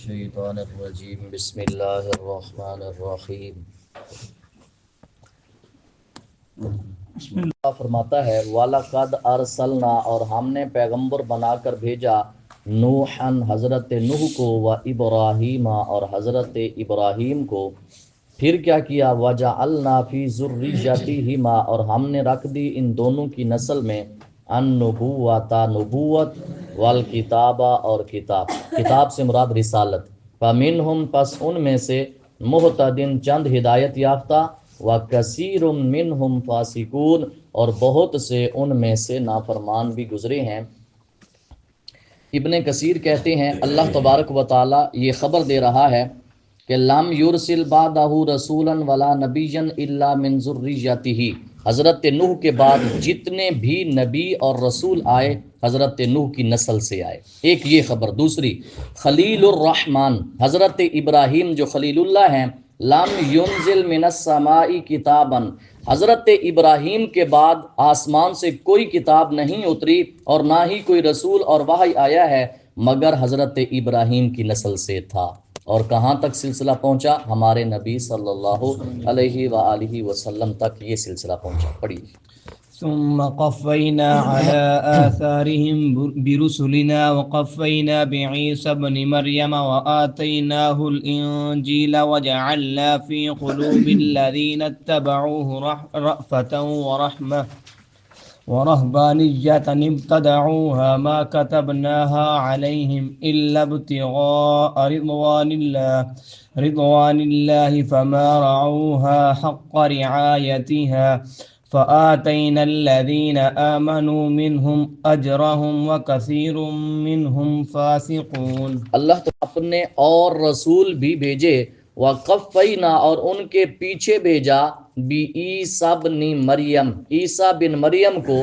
الشیطان الرجیم بسم اللہ الرحمن الرحیم۔ اللہ فرماتا ہے وَلَقَدْ أَرْسَلْنَا، اور ہم نے پیغمبر بنا کر بھیجا نوحًا حضرت نوح کو، وَإِبْرَاهِيمَ اور حضرت ابراہیم کو۔ پھر کیا کیا؟ وَجَعَلْنَا فِي ذُرِّيَّتِهِمَا، اور ہم نے رکھ دی ان دونوں کی نسل میں النبوۃ نبوت، والکتاب اور کتاب، کتاب سے مراد رسالت، فمنہم پس ان میں سے مہتدن چند ہدایت یافتہ، وکثیر منہم فاسقون اور بہت سے ان میں سے نافرمان بھی گزرے ہیں۔ ابن کثیر کہتے ہیں اللہ تبارک و تعالی یہ خبر دے رہا ہے کہ لم یرسل بعدہ رسولا ولا نبیا الا من ذریتہ، حضرت نوح کے بعد جتنے بھی نبی اور رسول آئے حضرت نوح کی نسل سے آئے۔ ایک یہ خبر۔ دوسری، خلیل الرحمن حضرت ابراہیم جو خلیل اللہ ہیں، لم ینزل من السماء کتابا، حضرت ابراہیم کے بعد آسمان سے کوئی کتاب نہیں اتری اور نہ ہی کوئی رسول اور وحی آیا ہے مگر حضرت ابراہیم کی نسل سے تھا۔ اور کہاں تک سلسلہ پہنچا؟ ہمارے نبی صلی اللہ علیہ وآلہ وسلم تک یہ سلسلہ پہنچا۔ پڑھیے۔ ثم قفينا على آثارهم برسلنا وقفينا بعيسى ابن مريم وآتيناه الإنجيل وجعلنا في قلوب الذين اتبعوه رأفة ورهبانية ابتدعوها ما كتبناها عليهم إلا ابتغاء رضوان الله فما رعوها حق رعايتها فآتينا الذين آمنوا منهم أجرهم وكثير منهم فاسقون۔ اللہ تو اپنے اور رسول بھی بھیجے، وقفینا اور ان کے پیچھے بھیجا، بی عیسیٰ بن مریم عیسیٰ بن مریم کو،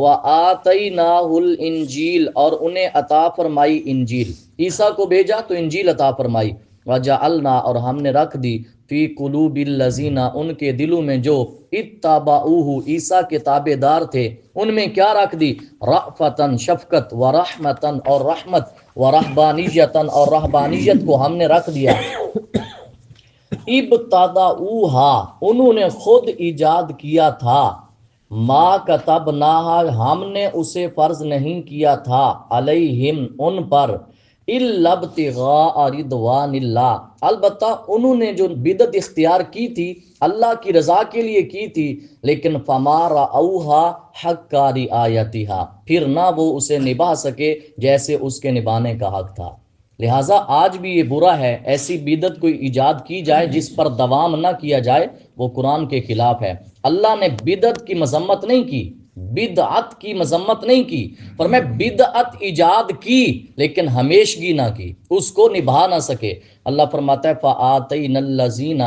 وآتیناہ الانجیل اور انہیں عطا فرمائی انجیل، عیسیٰ کو بھیجا تو انجیل عطا فرمائی، وجعلنا اور ہم نے رکھ دی، فی قلوب الذین ان کے دلوں میں جو اتبعوہ عیسیٰ کے تابع دار تھے، ان میں کیا رکھ دی؟ رأفتن شفقت، ورحمتن اور رحمت، ورہبانیتن اور رہبانیت کو ہم نے رکھ دیا۔ ابتدعوہا انہوں نے خود ایجاد کیا تھا، ما کتبناہا ہم نے اسے فرض نہیں کیا تھا، علیہم ان پر، الا ابتغاء رضوان اللہ البتہ انہوں نے جو بدعت اختیار کی تھی اللہ کی رضا کے لیے کی تھی، لیکن فما رعوہا حق رعایتہا پھر نہ وہ اسے نبھا سکے جیسے اس کے نبھانے کا حق تھا۔ لہٰذا آج بھی یہ برا ہے، ایسی بدعت کوئی ایجاد کی جائے جس پر دوام نہ کیا جائے، وہ قرآن کے خلاف ہے۔ اللہ نے بدعت کی مذمت نہیں کی، بدعت کی مذمت نہیں کی، فرمایا بدعت ایجاد کی لیکن ہمیشگی نہ کی، اس کو نبھا نہ سکے۔ اللہ فرماتا ہے فآتینا الذین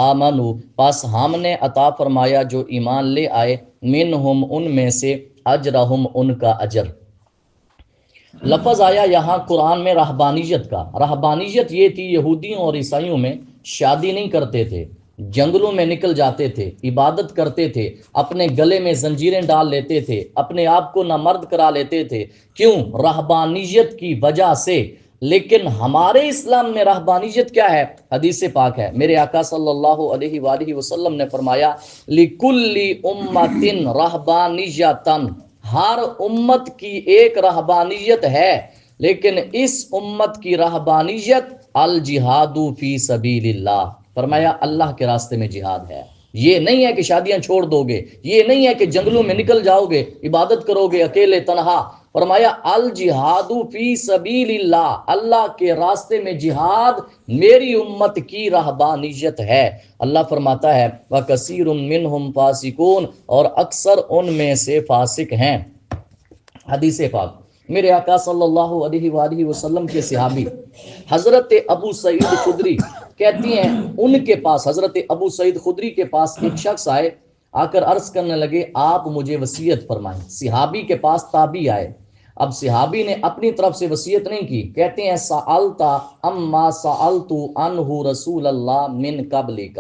آمنوا پس ہم نے عطا فرمایا جو ایمان لے آئے، منہم ان میں سے، اجرہم ان کا اجر۔ لفظ آیا یہاں قرآن میں رہبانیت کا۔ رہبانیت یہ تھی یہودیوں اور عیسائیوں میں شادی نہیں کرتے تھے، جنگلوں میں نکل جاتے تھے، عبادت کرتے تھے، اپنے گلے میں زنجیریں ڈال لیتے تھے، اپنے آپ کو نامرد کرا لیتے تھے۔ کیوں؟ رہبانیت کی وجہ سے۔ لیکن ہمارے اسلام میں رہبانیت کیا ہے؟ حدیث پاک ہے، میرے آقا صلی اللہ علیہ وآلہ وسلم نے فرمایا لِكُلِّ أُمَّةٍ رَهْبَانِيَّةً ہر امت کی ایک رہبانیت ہے، لیکن اس امت کی رہبانیت الجہاد فی سبیل اللہ، فرمایا اللہ کے راستے میں جہاد ہے۔ یہ نہیں ہے کہ شادیاں چھوڑ دو گے، یہ نہیں ہے کہ جنگلوں میں نکل جاؤ گے، عبادت کرو گے اکیلے تنہا، فرمایا الجہاد فی سبیل اللہ، اللہ کے راستے میں جہاد میری امت کی رہبانیت ہے۔ اللہ فرماتا ہے وَكَثِيرٌ مِّنْهُمْ فَاسِقُونَ اور اکثر ان میں سے فاسق ہیں۔ حدیث پاک میرے آقا صلی اللہ علیہ وآلہ وسلم کے صحابی حضرت ابو سعید خدری کہتی ہیں ان کے پاس، حضرت ابو سعید خدری کے پاس ایک شخص آئے، آ کر عرض کرنے لگے آپ مجھے وصیت فرمائیں۔ صحابی کے پاس تابعی آئے، اب صحابی نے اپنی طرف سے وصیت نہیں کی، کہتے ہیں سألتا اما سألت عنہ رسول اللہ من قبلک،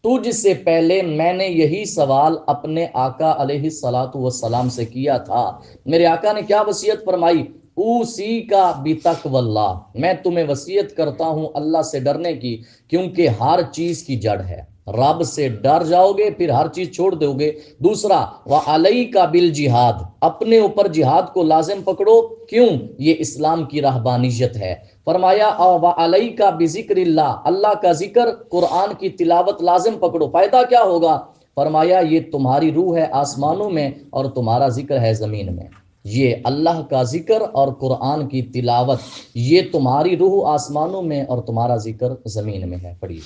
تجھ سے پہلے میں نے یہی سوال اپنے آقا علیہ الصلوۃ والسلام سے کیا تھا۔ میرے آقا نے کیا وصیت فرمائی؟ اوسی کا بتقوی اللہ، میں تمہیں وصیت کرتا ہوں اللہ سے ڈرنے کی، کیونکہ ہر چیز کی جڑ ہے۔ رب سے ڈر جاؤ گے پھر ہر چیز چھوڑ دو گے۔ دوسرا وَعَلَيْكَ بِالْجِہاد، اپنے اوپر جہاد کو لازم پکڑو، کیوں؟ یہ اسلام کی رہبانیت ہے۔ فرمایا وَعَلَيْكَ بِذِكْرِ اللہ، اللہ کا ذکر، قرآن کی تلاوت لازم پکڑو۔ فائدہ کیا ہوگا؟ فرمایا یہ تمہاری روح ہے آسمانوں میں اور تمہارا ذکر ہے زمین میں۔ یہ اللہ کا ذکر اور قرآن کی تلاوت، یہ تمہاری روح آسمانوں میں اور تمہارا ذکر زمین میں ہے۔ پڑھیے،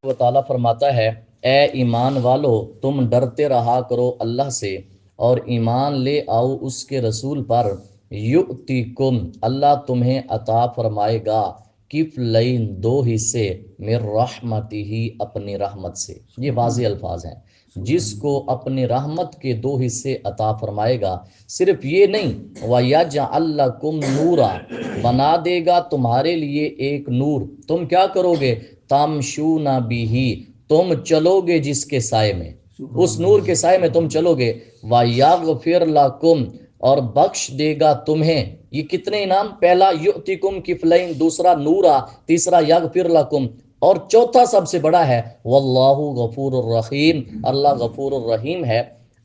وہ تعالیٰ فرماتا ہے اے ایمان والو تم ڈرتے رہا کرو اللہ سے اور ایمان لے آؤ اس کے رسول پر، یؤتیکم، اللہ تمہیں عطا فرمائے گا، کفلین، دو حصے، من رحمتہ، اپنی رحمت سے۔ یہ واضح الفاظ ہیں، جس کو اپنی رحمت کے دو حصے عطا فرمائے گا۔ صرف یہ نہیں، وَيَجْعَلْ لَكُمْ نُورًا، بنا دے گا تمہارے لیے ایک نور، تم کیا کرو گے؟ تَمْشُونَ بِهِ، تم چلو گے جس کے سائے میں، اس نور کے سائے میں تم چلو گے۔ وَيَغْفِرْ لَكُمْ، اور بخش دے گا تمہیں۔ یہ کتنے انعام؟ پہلا یؤتکم کفلین، دوسرا نورا، تیسرا یغفر لکم، اور چوتھا سب سے بڑا ہے واللہ غفور الرحیم، اللہ غفور الرحیم ہے۔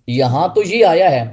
یہاں تو یہ آیا ہے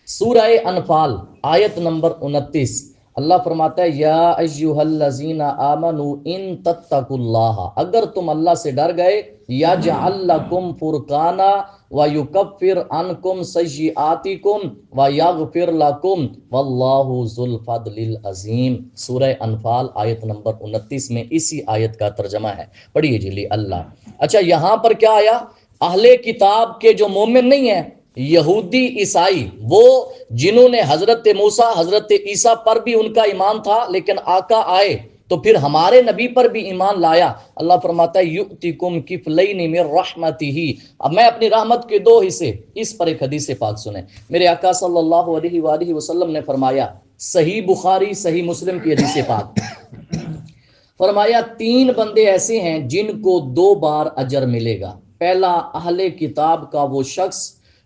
سورہ انفال آیت نمبر 29، اللہ فرماتا ہے یا ایھا الذین آمنوا ان تتقوا اللہ، اگر تم اللہ سے ڈر گئے، یجعل لکم فرقانا ویکفر عنکم سیئاتکم ویغفر لکم واللہ ذو الفضل العظیم۔ سورہ انفال آیت نمبر 29 میں اسی آیت کا ترجمہ ہے، پڑھیے جی اللہ۔ اچھا یہاں پر کیا آیا؟ اہل کتاب کے جو مومن نہیں ہیں، یہودی عیسائی، وہ جنہوں نے حضرت موسیٰ حضرت عیسیٰ پر بھی ان کا ایمان تھا، لیکن آقا آئے تو پھر ہمارے نبی پر بھی ایمان لایا، اللہ فرماتا ہے یؤتکم کفلین من رحمتہ، اب میں اپنی رحمت کے دو حصے۔ اس پر ایک حدیث پاک سنیں، میرے آقا صلی اللہ علیہ وآلہ وسلم نے فرمایا، صحیح بخاری صحیح مسلم کی حدیث پاک، فرمایا تین بندے ایسے ہیں جن کو دو بار اجر ملے گا۔ پہلا اہل کتاب کا وہ شخص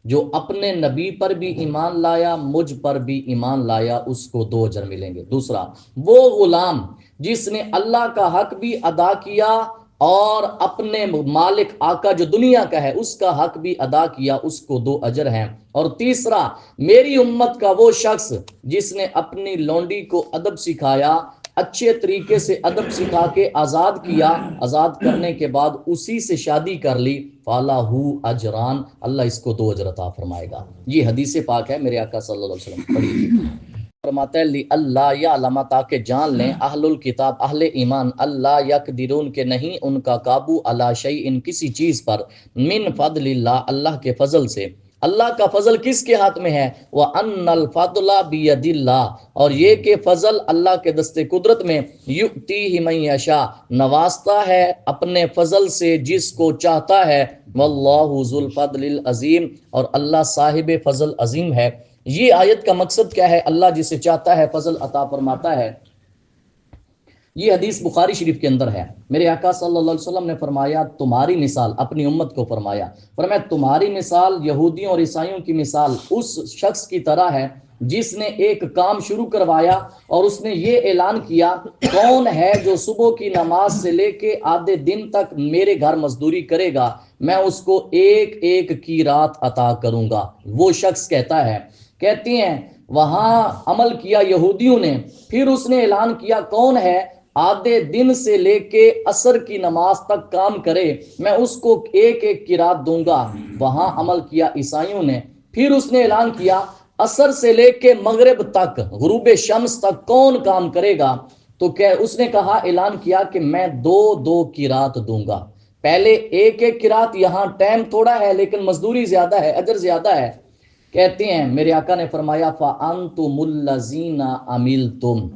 جو اپنے نبی پر بھی ایمان لایا، مجھ پر بھی ایمان لایا، اس کو دو اجر ملیں گے۔ دوسرا وہ غلام جس نے اللہ کا حق بھی ادا کیا اور اپنے مالک آقا جو دنیا کا ہے اس کا حق بھی ادا کیا، اس کو دو اجر ہیں۔ اور تیسرا میری امت کا وہ شخص جس نے اپنی لونڈی کو ادب سکھایا، اچھے طریقے سے ادب سکھا کے آزاد کیا، آزاد کرنے کے بعد اسی سے شادی کر لی، فَلَهُ اجران، اللہ اس کو دو اجر عطا فرمائے گا۔ یہ حدیث پاک ہے میرے آقا صلی اللہ علیہ وسلم، پڑھیے۔ فرماتا ہے اللہ یعلم، تاکہ جان لیں اہل الکتاب، اہل ایمان، اللہ یقدرون، کہ نہیں ان کا قابو، علی شیء، کسی چیز پر، من فضل اللہ، اللہ کے فضل سے۔ اللہ کا فضل کس کے ہاتھ میں ہے؟ وَأَنَّ الْفَضْلَ بِيَدِ اللَّهِ، اور یہ کہ فضل اللہ کے دست قدرت میں، یؤتیہ من یشاء، نوازتا ہے اپنے فضل سے جس کو چاہتا ہے، واللہ ذو الفضل العظیم، اور اللہ صاحب فضل عظیم ہے۔ یہ آیت کا مقصد کیا ہے؟ اللہ جسے چاہتا ہے فضل عطا فرماتا ہے۔ یہ حدیث بخاری شریف کے اندر ہے، میرے آقا صلی اللہ علیہ وسلم نے فرمایا تمہاری مثال، اپنی امت کو فرمایا تمہاری مثال یہودیوں اور عیسائیوں کی مثال اس شخص کی طرح ہے جس نے ایک کام شروع کروایا اور اس نے یہ اعلان کیا، کون ہے جو صبح کی نماز سے لے کے آدھے دن تک میرے گھر مزدوری کرے گا، میں اس کو ایک ایک کی رات عطا کروں گا۔ وہ شخص کہتا ہے، کہتی ہیں وہاں عمل کیا یہودیوں نے، پھر اس نے اعلان کیا کون ہے آدھے دن سے لے کے عصر کی نماز تک کام کرے، میں اس کو ایک ایک کی رات دوں گا۔ وہاں عمل کیا عیسائیوں نے، پھر اس نے اعلان کیا عصر سے لے کے مغرب تک، غروب شمس تک کون کام کرے گا، تو کہ اس نے کہا، اعلان کیا کہ میں دو دو کی رات دوں گا۔ پہلے ایک ایک کی رات، یہاں ٹائم تھوڑا ہے لیکن مزدوری زیادہ ہے، اجر زیادہ ہے۔ کہتے ہیں میرے آقا نے فرمایا فَأَنْتُمُ الَّذِينَ عَمِلْتُمْ،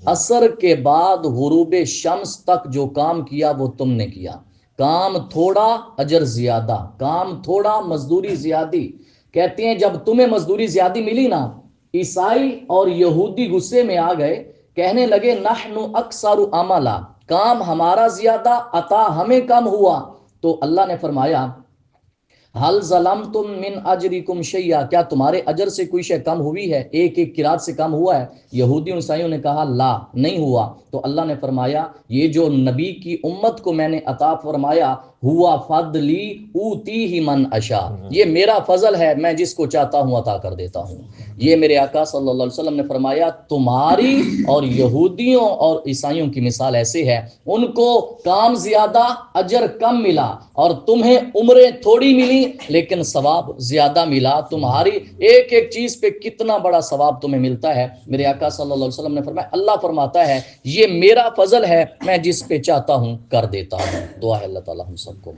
عصر کے بعد غروب شمس تک جو کام کیا وہ تم نے کیا، کام تھوڑا اجر زیادہ، کام تھوڑا مزدوری زیادی۔ کہتے ہیں جب تمہیں مزدوری زیادی ملی نا، عیسائی اور یہودی غصے میں آ گئے، کہنے لگے نحن اکثر عملا، کام ہمارا زیادہ، عطا ہمیں کم ہوا۔ تو اللہ نے فرمایا حل ظلمتم من اجرکم شیئا، کیا تمہارے اجر سے کوئی شے کم ہوئی ہے، ایک ایک قرات سے کم ہوا ہے؟ یہودیوں عیسائیوں نے کہا لا، نہیں ہوا۔ تو اللہ نے فرمایا یہ جو نبی کی امت کو میں نے عطا فرمایا، ہوا فضلی اوتیہ من اشاء، یہ میرا فضل ہے، میں جس کو چاہتا ہوں عطا کر دیتا ہوں۔ یہ میرے آقا صلی اللہ علیہ وسلم نے فرمایا تمہاری اور یہودیوں اور عیسائیوں کی مثال ایسے ہے، ان کو کام زیادہ اجر کم ملا، اور تمہیں عمریں تھوڑی ملی لیکن ثواب زیادہ ملا۔ تمہاری ایک ایک چیز پہ کتنا بڑا ثواب تمہیں ملتا ہے۔ میرے آقا صلی اللہ علیہ وسلم نے فرمایا اللہ فرماتا ہے یہ میرا فضل ہے، میں جس پہ چاہتا ہوں کر دیتا ہوں۔ دعا ہے اللہ تعالی ہم سب کو